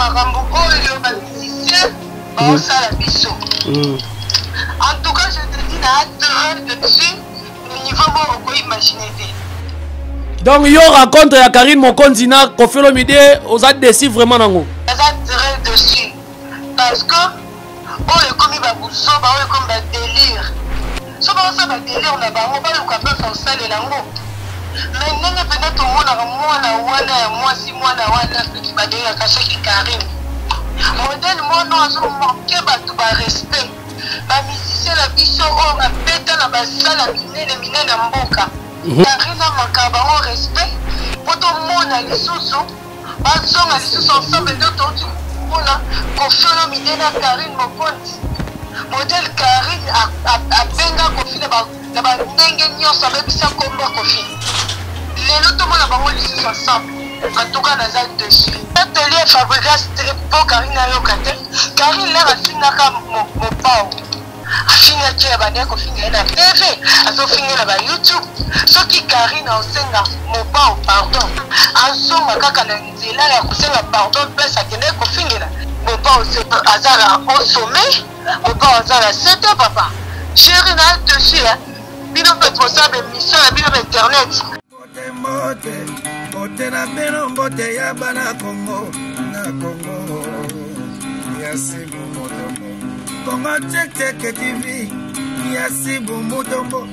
makambo oyo ba musicien ba sala biso. En tout cas, je te dis na dessus le niveau bon on peut imaginer. Donc yo raconte ya Karine Mokonzi na Koffi Olomide aux a déçu vraiment nango. Ça très dessus parce que oyo comme ba buso ba oyo comme ba délire. So ba ça ba délire na ba on ba le capable de saler lango. Mais non peut-être moi si moi na wana petit ba délire caché qui Karine. Modèle moi non so manquer ba tout ba respect. Ba musicien la biso o ba peta na ba sala minene na mboka. Karine makaba o respect. Poto mona lisusu ba zonga lisusu ensemble d'autres mona Koffi Olomide na Karine Mokonzi. Modèle Karine a benga Koffi na ba ndenge nyonso abebisa komba Koffi. Lelo to mona bango lisusu ensemble. En tout cas naza dessus. Atelier Fabregas très beau Karine ayokate. Karine là afinaka mopao. Afina kia bande Koffi na TV, azofina na ba YouTube. Soki Karine osenga mopao pardon. Azonga kaka na nzela ya kosenga pardon place akende Koffi na. Mopao azala au sommet. Mopao azala c'est papa. Chérie na dessus là. Bino responsable mission na bino internet. Bote na beno bote ya bana Congo na Congo yasibu motombo Congo Check TV yasibu motombo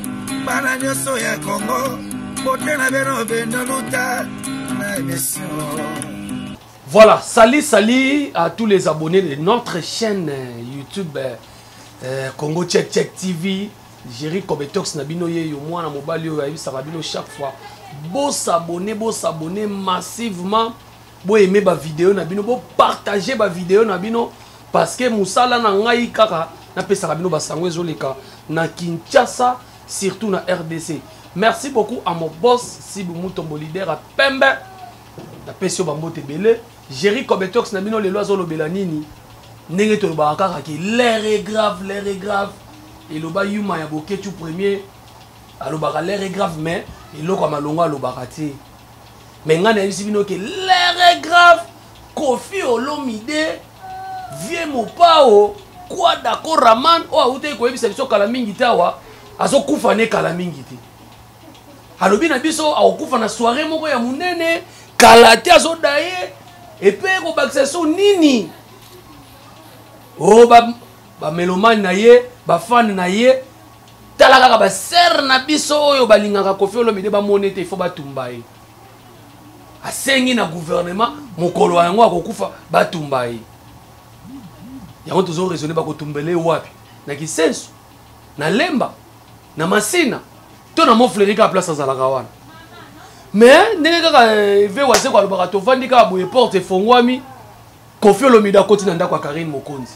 bana nyoso ya Congo bote na beno beno luta na émission. Voilà, salut à tous les abonnés de notre chaîne YouTube Congo Check TV. Jerry Kobetox Nabino Yeyo Mwana Mobali Oyo Sarabino chaque fois. Beau s'abonner massivement. Beau aimer ma vidéo Nabino, beau partager ma vidéo Nabino parce que Moussala na ngai kaka na pesa Nabino basangwe zoleka na Kinshasa surtout na RDC. Merci beaucoup à mon boss Sibu Mutombo leader à Pembe. Na pesio bambote belé. Jerry Kobetox Nabino le loiseau lobelanini. Ndenge to ba kaka ki l'air est grave. Et le bas yuma ya boké tout premier alobaka l'air est grave mais il lo comme alonga alobaka té mais ngana yisi bino que l'air est grave Koffi Olomide vie mopao quoi d'accord Raman o auté ko yebisa biso kala mingi tawa azokufa ne kala mingi té alobi na biso akokufa na soirée moko ya munene kala té azodaye et puis ko bakisa so nini o ba mélomane na ye ba fan na ye tala kaka ba ser na biso oyo balingaka Koffi Olomide ba monete il faut batumba ye asengi na gouvernement mokolo yango akokufa batumba ye yango tozo raisonner ba kotumbele wapi na Kisenso na Lemba na Masina to na Moflerika place azalaka wana mais ndenge kaka ve wase kwa lobaka to vandika boye porte fongwami Koffi Olomide akoti na ndako ya Karine Mokonzi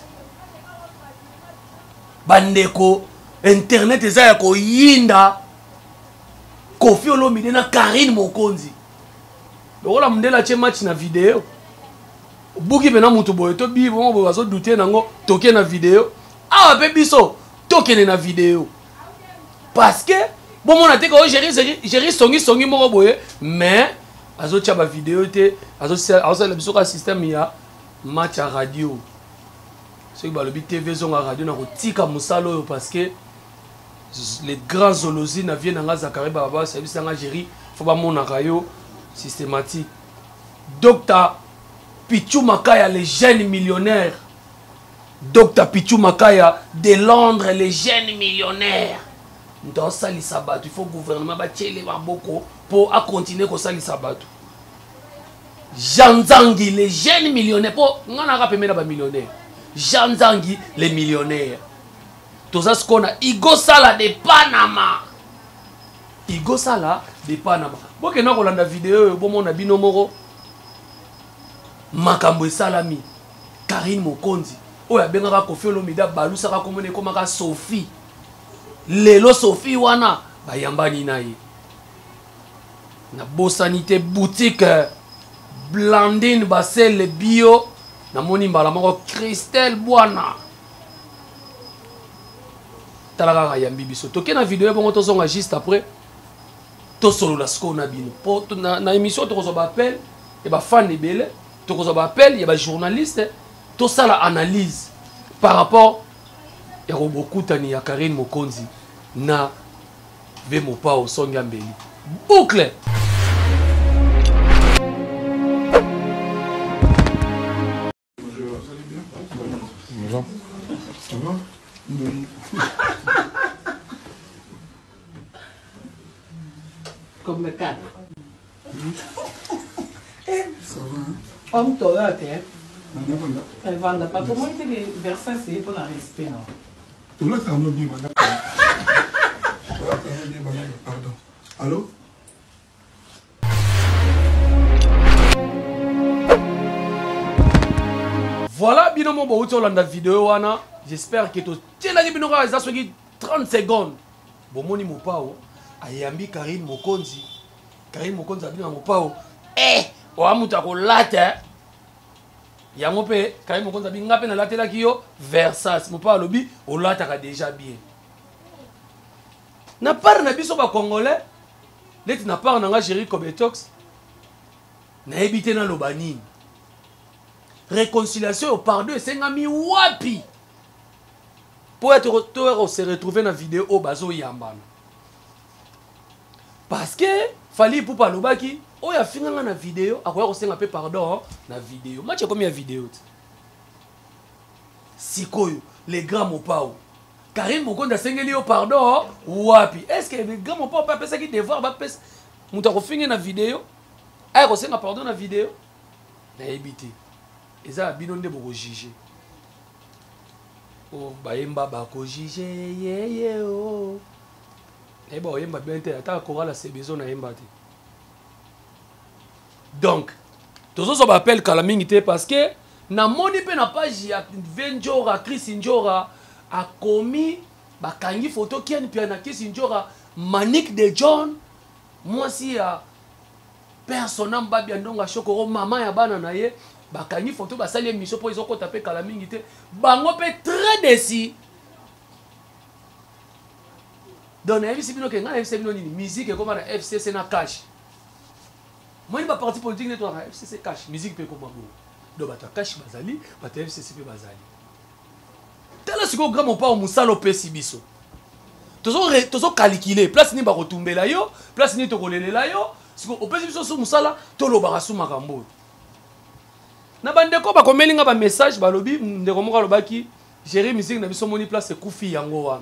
bandeko internet eza ya koyinda Koffi Olomide na Karine Mokonzi lokola mundela tie match na video buki pena mutu boye to bi bongo bo bazo douter nango toke na video awa pe biso tokene na video parce que bon mon ateko gérer songi moko boye mais azo tia ba video te azo la biso ka système ya match à radio. Ce qui balobi TV zonga radio na kotika musalo parce que les grands zoologies na viennent nga Zakari Baba service nga Jerry faut ba mona rayo systématique. Dr Pichou Makaya les jeunes millionnaires. Dr Pichou Makaya de Londres les jeunes millionnaires. Dans sali sabato il faut gouvernement ba tiele ba boko pour à continuer ko sali sabato. Jean Zangi les jeunes millionnaires pour ngana ka pemela ba millionnaires. Jean Zangi, les millionnaires. Tout ça, ce qu'on a. Igo Sala de Panama. Igo Sala de Panama. Bon, que nous avons la vidéo, bon, on a binomoro. Makambo Salami. Karine Mokonzi. Oh, il y a bien un Koffi Olomide, Balou, ça va comme Sophie. Lelo Sophie, wana. Bayamba Ninaï. Na Bossanité boutique. Blandine, Bassel, bio. Na moni mbala moko Christelle Bwana talaka yambi biso toke na vidéo bongo tozonga juste après to solo la sko na bino po na émission to ko ba appel et ba fan ebele tu appel, il y a des journalistes, tout ça la analyse par rapport à Robokutani, à Karine Mokonzi, na Vemopa au Songambeli. Boucle! Bonjour. Vous allez bien? Bonjour. Ça va? Comme le cadre. Ça va, hein? Comme toi, tu es. Elle va pas. Comment tu es versé, c'est pour la respect, non? Tout là, ça bien, madame. Pardon. Allô? Voilà, binomo bauti olanda vidéo wana. J'espère que tu tiens binomo za soki 30 secondes. Bomoni mopao ayambi Karine Mokonzi. Karine Mokonzi abina mopao. Wa muta ko lata. Yango pe Karine Mokonzi abinga pe na latela kiyo Versace. Mopao lobi o lata ka déjà bien. Na part na biso ba congolais. Leti na part na nga Jerry Kobetox. Na ebité na lobanini. Réconciliation au pardon et c'est ngami wapi pour être se retrouver dans la vidéo au bazo yambana parce que fallait pour palobaki o ya finga na vidéo akoya ko senga pe pardon na vidéo match combien de vidéo sikoyo les grands mopao Karine Mokonzi sengeli au pardon wapi est-ce que les grands mopao pas penser qu'il devoir ba penser muta ko finga na vidéo ay ko senga pardon na vidéo na ebité. Et ça, bino nde boko juger. Oh, baemba bako juger, yeah, oh. Eh bah, yemba bien te, ata chorale c'est besoin na yemba te. Donc, tous ceux qui appellent Kalamingité parce que na moni pe na page ya Venjora, Chris Njora a commis bakangi photo qui est na Chris Njora, Manique de John, moi si ya personnam babia ndonga chokoro maman ya bana na ye. Bakangi photo basali émission pour ils ont tapé Kalamingité bango pe très déçu donc FC bino ke ngana FC bino ni musique comme na FCC na cash moi ni ba parti politique ne toi na FCC cash musique pe comme bon donc bata cash bazali bata FCC pe bazali tala siko grand pas au musalo pe sibiso tozo calculer place ni ba kotumbela yo place ni to kolelela yo siko opesi biso so musala to lo ba rasu makambo na bandeko ba komelinga ba message ba lobi ndeko moko lobaki gérer musique na biso moni place kufi yango wana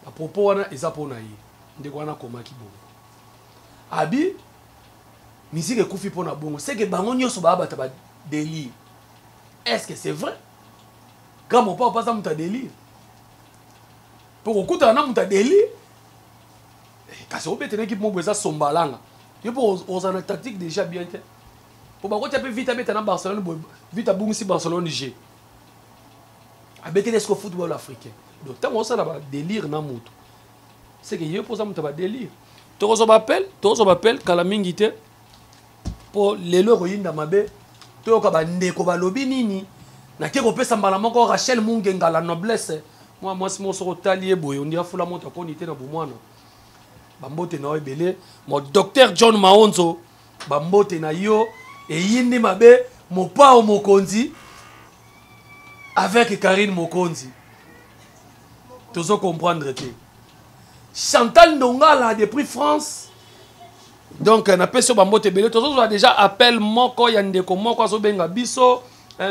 a propos wana eza pona ye ndeko wana komaki bongo abi musique kufi pona bongo c'est que bango nyoso ba bata ba délire est-ce que c'est vrai quand mon papa passe muta délire pour okuta na muta délire kasi obete na équipe mo beza sombalanga yo pour osana tactique déjà bien te pour ba ko vite à na Barcelone vite à bungisi Barcelone G avec les football africain donc tant on ça là délire na moto c'est que yo pour ça muta ba délire tozo m'appelle Kalamingité pour lelo royinda mabe to ka ba ndeko ba lobi nini na ke ko pesa mbala moko Rachel Mungenga la noblesse moi si mon soro talier boy on dira fula moto ko nité na bomwana bambote na ebele mo docteur John Maonzo bambote na yo et yindi mabe Mopao Mokonzi avec Karine Mokonzi. Tous comprendre te. Chantal Ndongala depuis France. Donc on appelle sur bambote belé. Tous a déjà appel moko yandeko moko so benga biso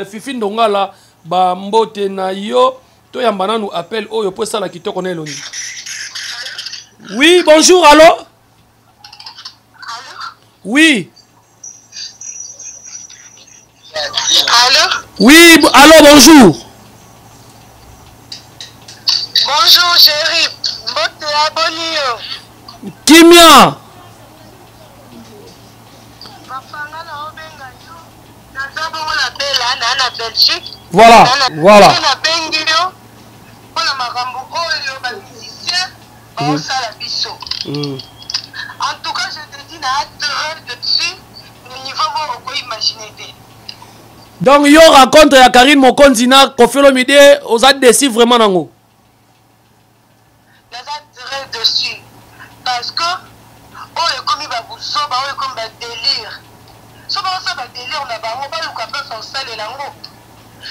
Fifi Ndongala bambote na yo to yambana nous appelle oyo po sala kitoko na elongi. Oui, bonjour, allô? Allô? Oui. Allô? Oui, allô, bonjour. Bonjour, chérie. Mbote abonio. Kimia. Bafanga na obenga yo. Naza bongo na bela na Belgique. Voilà, voilà. Na bengio. Pona makambo oyo ba musicien ba sala biso. En tout cas, je te dis na hâte de dessus. Le niveau où on peut imaginer. Donc, yo raconte ya Karine Mokonzi na Koffi Olomide, aux a décidé vraiment nango. Les a dessus. Parce que, oh, comme il va vous sauver, oh, comme il va délire. So, ça va délire, on a kosalela ngo.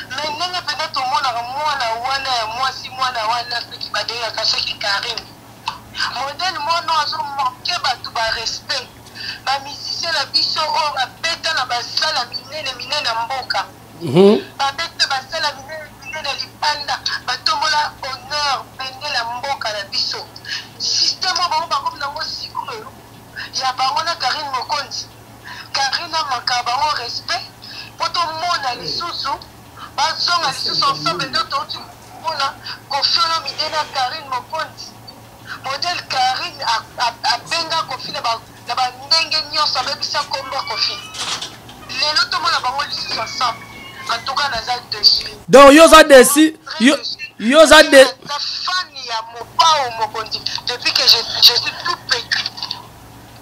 Mais ndenge pena tomonaka mwana wana ya mwasi mwana wana soki badeyaka soki Karine. Modèle mwana azomanke bato barespect. Bamusicien na biso oyo babeta na basala minene na mboka. Babeta basala minene libanda batombola honneur pende na mboka na biso. Système oyo bango nango sikoyo ya bango na Karine Mokonzi. Karine amaka bango respect po tomona lisusu bazonga lisusu ensemble nde touti mona Koffi Olomide na Karine Mokonzi. Modèle Karine abenga Koffi na bandenge nyonso abebisa kombo Koffi. Lelo tomona bango lisusu ensemble. En tout cas, naza dessus. Donc, yoza dessus. Yoza de. La fan ya mopao mokondi. Depuis que je suis tout petit.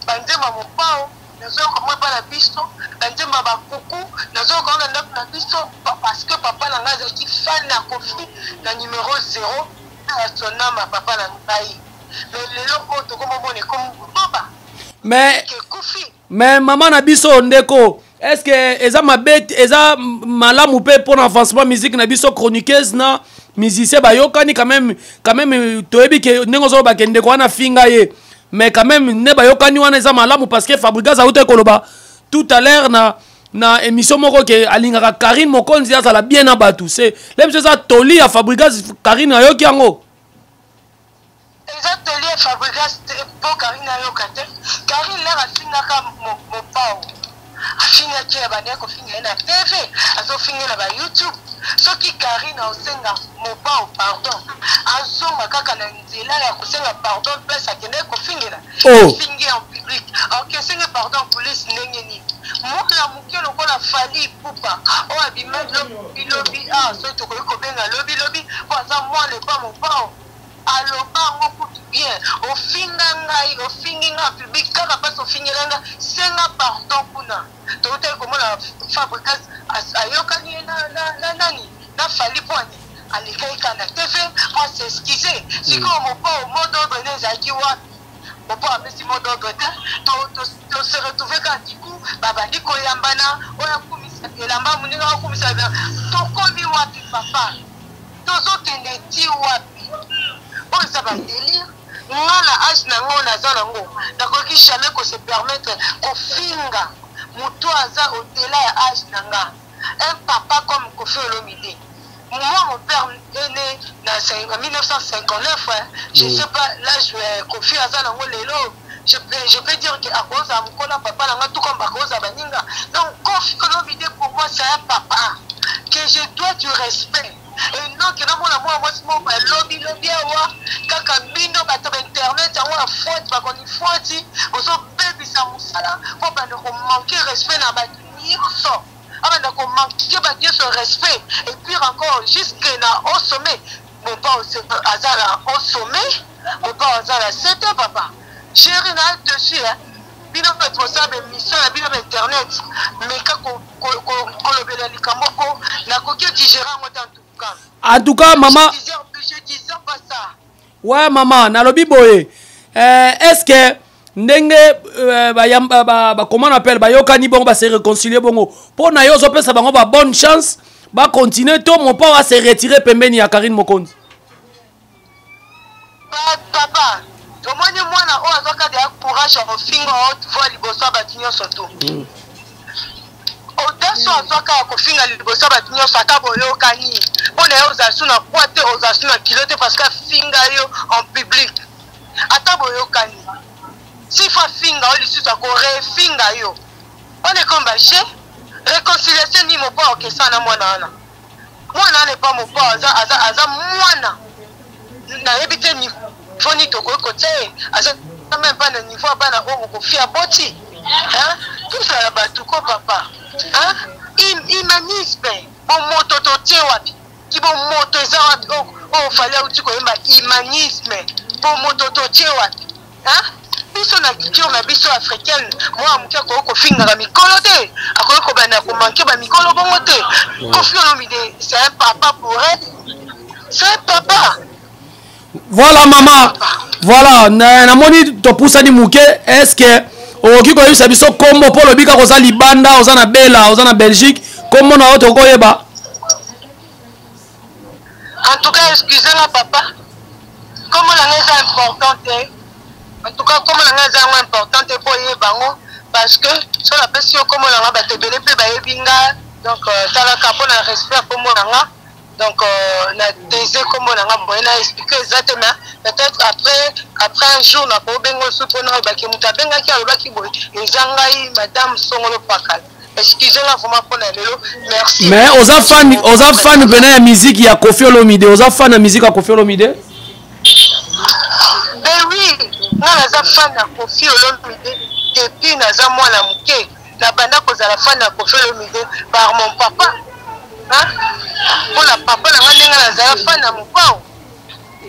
Bandema mopao. Nazo komwe pa na biso. Bandema bakuku. Nazo komwe na biso. Parce que papa nanga zaki fan na Koffi. Na numéro 0. Na son nama papa na ngai. Mais lelo oto komo bone comme baba. Mais maman na biso ndeko. Est-ce que eza mabete eza malamu pe pour l'avancement musique na biso chroniqueuse na musicien bayokani quand même toyebi ke ndenge zo ba kende ko na finga ye mais quand même ne bayokani wana eza malamu parce que Fabrigas a uté koloba tout à l'heure na émission moko ke alingaka Karine Mokonzi azala bien na batu c'est même chose ça toli ya Fabrigas Karine ayoki yango eza toli ya Fabrigas pour Karine ayokate Karine la singaka mo pao afinga kia bane ko finga na TV azo finga na ba YouTube soki Karine osenga mopa pardon azonga kaka na nzela ya kosenga pardon place akende ko finga finga en public ok senga pardon police ndenge ni mwana muke lokola fali pupa o abima lobi so to ko benga lobi po aza mwana pa mopa aloba ngo bien au finga en public kaka pas au finga senga pardon kuna to tel comme la Fabrigas ayokani na nani na fali poani alikai kana TV pour s'excuser si comme mon pas au mot d'ordre les akiwa mon pas mais mot d'ordre to se retrouver quand du coup baba ndiko yambana oya kumisa elamba muninga kumisa to komi wapi papa to zo keneti wapi on ça va délire ngala âge na ngona zana ngo nakoki jamais ko se permettre ko finga muto aza au-delà ya âge nanga un papa comme Koffi Olomide. Moi mon père est né en 1959 je sais pas l'âge Koffi aza nango lelo je peux dire que à cause de mon papa nanga tout comme à cause de baninga donc Koffi Olomide pour moi c'est un papa que je dois du respect. Et non, que moi, lobby, kaka bino, internet, faute, faute, baby, ça faut pas manquer respect dans la manquer ce respect. Et puis encore, jusqu'à au sommet, mon pas au sommet, mon pas au 7 papa. Chérie, n'a dessus, hein. Bino responsable mission na bino internet mais kako kolobela likamoko na koki digérer en tout cas maman je disais pas ça ouais maman na lobi boye est-ce que ndenge comment on appelle bayokani bongo ba se réconcilier bongo pour na yo zo pesa bango ba bonne chance ba continuer to mon pas va se retirer pembeni ya Karine Mokonzi papa tomoni mwana oyo azoka de courage au finga haute voix liboso batinyo soto odaso azoka ya kofinga liboso batinyo saka boyokani pona yo zasu na poite ozasu na kilote parce que finga yo en public ata boyokani si fa finga o lisusu ko refinga yo on est comme baché réconciliation ni mo pas okesa na mwana ne pas mo pas aza mwana na ebite ni foni to ko côté aza même pas le niveau bana o ko fia boti hein tout ça ba tout ko papa hein humanisme bon moto to wapi ki bon moto za wapi o fallait uti ko yemba humanisme bon moto to wapi hein biso na culture na biso africaine moi muke ko finga ga mikolo te ko bana ko manquer ba mikolo bongo te Koffi Olomide c'est un papa pour elle c'est un papa. Voilà maman, voilà na moni to poussa ni muke est-ce que oki ko yisa biso kombo pour le bika ko za libanda oza na Bela oza na Belgique Comment on a autre koyeba? En tout cas, excusez-moi, papa. Comment la raison est importante? En tout cas, comment la raison est importante pour y bango? Parce que sur la personne, comment la raison est belé pe baye binga. Donc, ça la capone un respect pour moi là. Donc, na thèse comment la raison on a expliqué exactement. Peut-être après un jour, na ko bengo soupo na ba ki muta benga ki aloba ki boy. Ezangai madame Songolo Pakal. Excusez-moi vraiment pour la lelo. Merci. Mais aux fans venant la musique il y a Koffi Olomide. Aux fans la musique à Koffi Olomide. Ben oui, moi naza fan na Koffi Olomide depuis naza mwana muke. Na banda kozala fan na Koffi Olomide par mon papa. Hein? Pour la papa na nga nazala fan na mupao.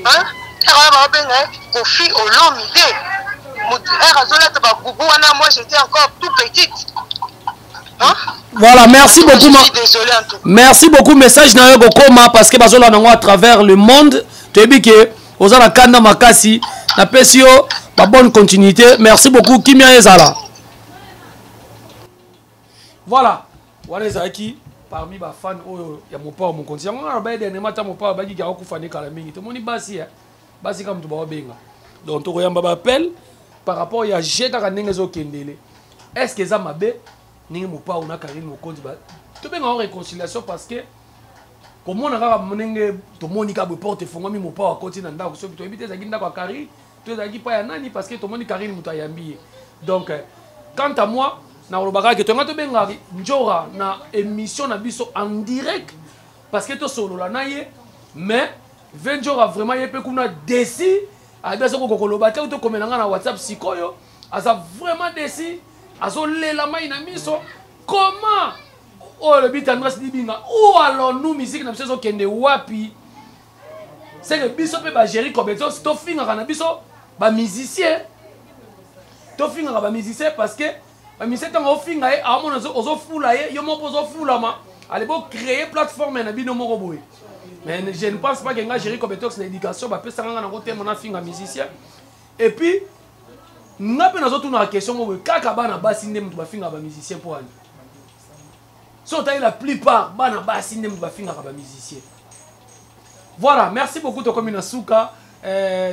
Hein? Car ba benga Koffi Olomide. Moi j'étais encore tout petite. Hein? Voilà, merci beaucoup. Je suis désolé en tout cas. Merci beaucoup. Message na yo koma parce que bazola nango à travers le monde. Tu dis que aux ala kanda makasi na pesio ba bonne continuité. Merci beaucoup Kimia Ezala. Voilà. Voilà ezaki parmi ba fans oyo ya mopa mon compte. Yango na ba de mata mopa ba ki ka ko fane kala mingi. To moni basi basi comme to ba benga. Donc to koyamba ba appel par rapport ya jeta ka ndenge zo kendele. Est-ce que ça mabe ningi mopa on a Karine Mokonzi ba to benga en réconciliation parce que comment on a monenge to monika be porte fongami mopa wa koti na ndako so to ebite za ginda kwa Karine to za gipa ya nani parce que to moni Karine mutayambi. Donc quant à moi na olobaka ke to ngato benga njora na émission na biso en direct parce que to solo la naye mais venjora vraiment yepe kuna desi a biso ko koloba te to komenanga na WhatsApp sikoyo asa vraiment desi azo lela mai na miso comment oh le bit Andras Dibinga où allons-nous musique na biso kende wapi c'est que biso pe ba gérer compétence to finga na biso ba musicien to finga ba musicien parce que ba musicien tango finga e a mona ozo fula ye yo mo pozo fula ma allez bon créer plateforme na bino moko boy mais je ne pense pas que nga gérer compétence na éducation ba pesa nga na côté mona finga musicien et puis nga pe nazo tuna question mo kaka bana basi ndem to ba finga ba musicien pour aller so taille la plupart bana basi ndem to ba finga ba musicien. Voilà, merci beaucoup to komina suka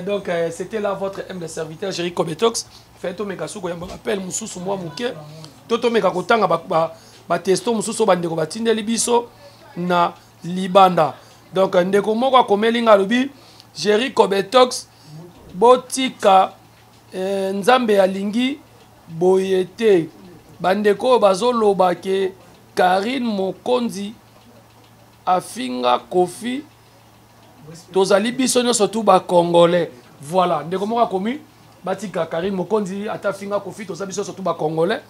donc c'était là votre humble serviteur Jerry Kobetox. Faites meka suko yamba appel mususu moi muke toto meka kotanga ba testo mususu bandeko batindeli biso na libanda. Donc ndeko moko akomelinga lobi Jerry Kobetox botika nzambe alingi boyete bandeko bazoloba ke Karine Mokonzi afinga Koffi tozali biso nyonso tout ba congolais. Voilà ndeko moko akomi batika Karine Mokonzi atafinga Koffi tozali biso tout ba congolais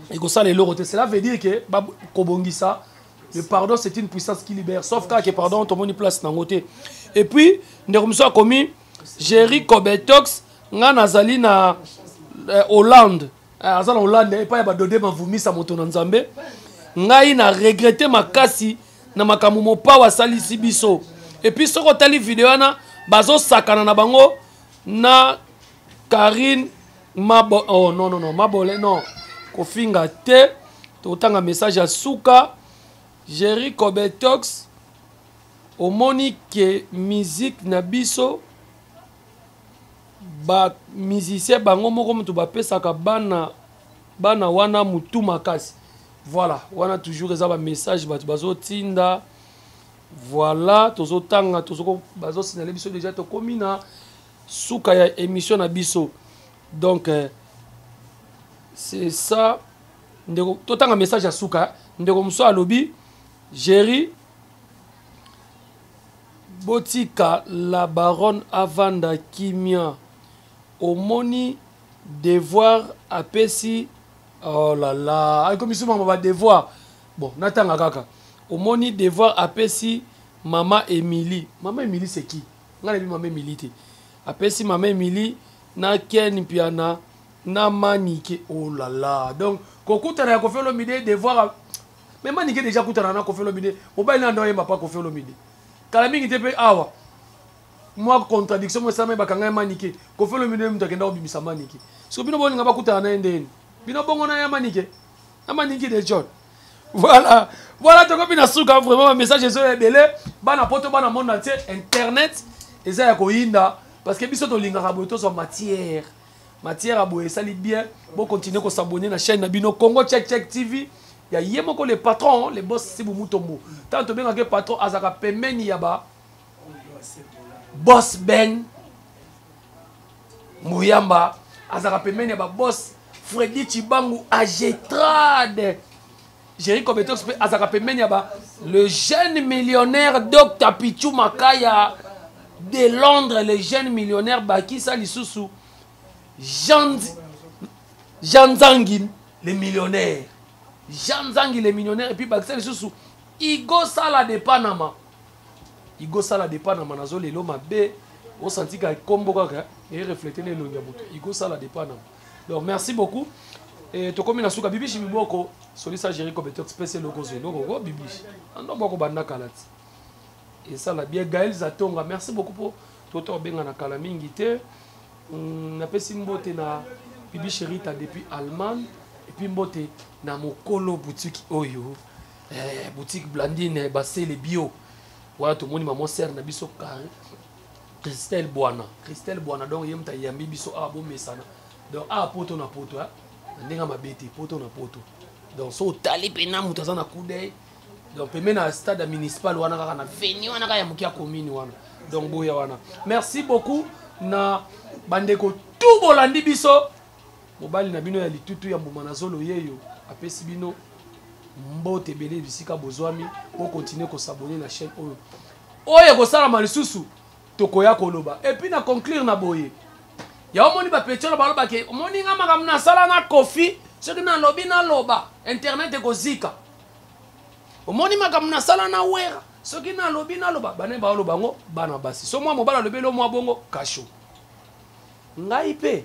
et ko ça les lorote. Cela veut dire que kobongisa le pardon c'est une puissance qui libère sauf que pardon tout monde place na ngote. Et puis ndeko mso akomi Jerry Kobetox nga nazali na Hollande azala Hollande et pas ya badode mavumisa moto na nzambe ngai na regretter makasi na makamu mopa wa salisi biso. Et puis soko tali vidéo na bazo sakana na bango na Karine mabo oh non mabole non kofinga te to tanga message à suka Jerry Kobetox omoni ke musique na biso ba musicien bango moko mutu ba pesaka bana wana mutu makasi. Voilà, wana toujours eza ba message batu bazo tinda. Voilà, tozo tanga tozo bazo signaler biso déjà to komina suka ya émission na biso. Donc c'est ça ndeko to tanga message ya suka ndeko muso alobi Jerry botika la baronne Avanda Kimia omoni devoir apesi oh là là comme ça mama devoir bon natanga kaka omoni devoir apesi mama Emily c'est qui ngala bi mama Emily te apesi mama Emily na Ken piana na Manike oh là là donc kokuta na Koffi Olomide devoir mais Manike déjà kutana na Koffi Olomide mobile na ndo yemba pa Koffi Olomide kala mingi te pe awa moi contradiction moi ça me bakanga Manike Koffi Olomide mutakenda obimisa Manike so bino bolinga bakutana na ndeni bino bongo na ya Manike de John Voilà. Voilà, tu as suka vraiment un message est belé. Bana poto bana monde entier internet et ça ya koyinda parce que biso to linga raboto sur matière. Matière à boye ça lit bien. Bon continuer ko s'abonner na chaîne Nabino Congo Check TV. Ya yemoko les patrons, les boss si mutombo. Tant to benga ke patron azaka pemeni yaba. Boss Ben Mouyamba azaka pemeni yaba boss Freddy Chibangu Agetrade. Jerry Kobetox azaka pemeni yaba le jeune millionnaire Dr Pichou Makaya de Londres, le jeune millionnaire Bakisa Lisusu Jean Zangin le millionnaire. Jean Zangin le millionnaire et puis Bakisa Lisusu Igo Sala de Panama. Igo Sala de Panama nazo lelo mabe au senti ka kombo kaka et refléter les longues moto. Igo Sala de Panama. Donc merci beaucoup. Et to komi na suka bibi shimiboko solisa Jerry Kobetox spécial logo zelo go bibi. Ando boko banda kalati. Et ça la bien Gaël Zatonga. Merci beaucoup pour toto benga na kala mingi te. Na pesi mbote na bibi Cherita depuis Allemagne et puis mbote na mokolo boutique oyo. Boutique Blandine basé bio. Voilà tout le monde maman sœur na biso Christelle Boana. Christelle Boana donc yemta yambi biso abo mesana. Donc poto na poto ndenga mabete poto na poto. Donc so tali pena mutaza na kude. Donc peme na stade municipal wana kaka na veni wana kaya mukia commune wana. Donc boya wana. Merci beaucoup na bandeko tout bolandi biso. Mobali na bino ya litutu ya mbuma na zolo yeyo apesi bino mbote belé bisika bozwami pour continuer ko s'abonner na chaîne oyo. Oye ko sala malisusu tokoya koloba. Et puis na conclure na boye. Ya omoni ba petro ba loba ke omoni nga makamna sala na kofi soki na lobi na loba internet ko zika. Omoni makamna sala na wera soki na lobi na loba bane ba loba ngo bana basi. So moi mobala lobelo mo bongo kasho. Ngai pe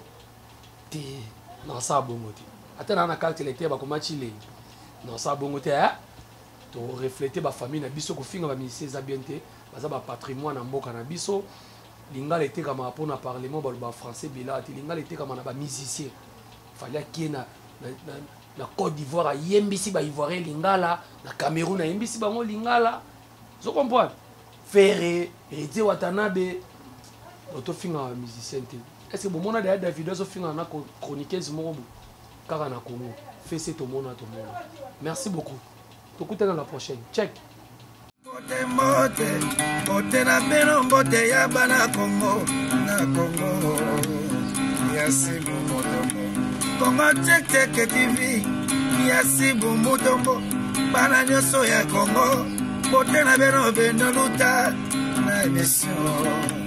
te na sa bongo te. Atena na carte lecteur ba komachi le. Non ça bongo te to refléter ba famille na biso ko finga ba ministère za bien te baza ba patrimoine na mboka na biso lingala était comme pour na parlement ba français bila te lingala était comme na ba musicien fallait qu'il na Côte d'Ivoire yembisi ba ivoirien lingala na Cameroun na yembisi bango lingala vous comprenez Ferré Redi Watanabe to finga ba musicien te est-ce que bon mona de David zo finga na chroniqueuse mo car na Congo fait cet au monde. Merci beaucoup. Écoutez dans la prochaine. Check. Congo Check TV. Merci beaucoup. Bana nyoso ya Congo. Bote na beno beno luta na émission.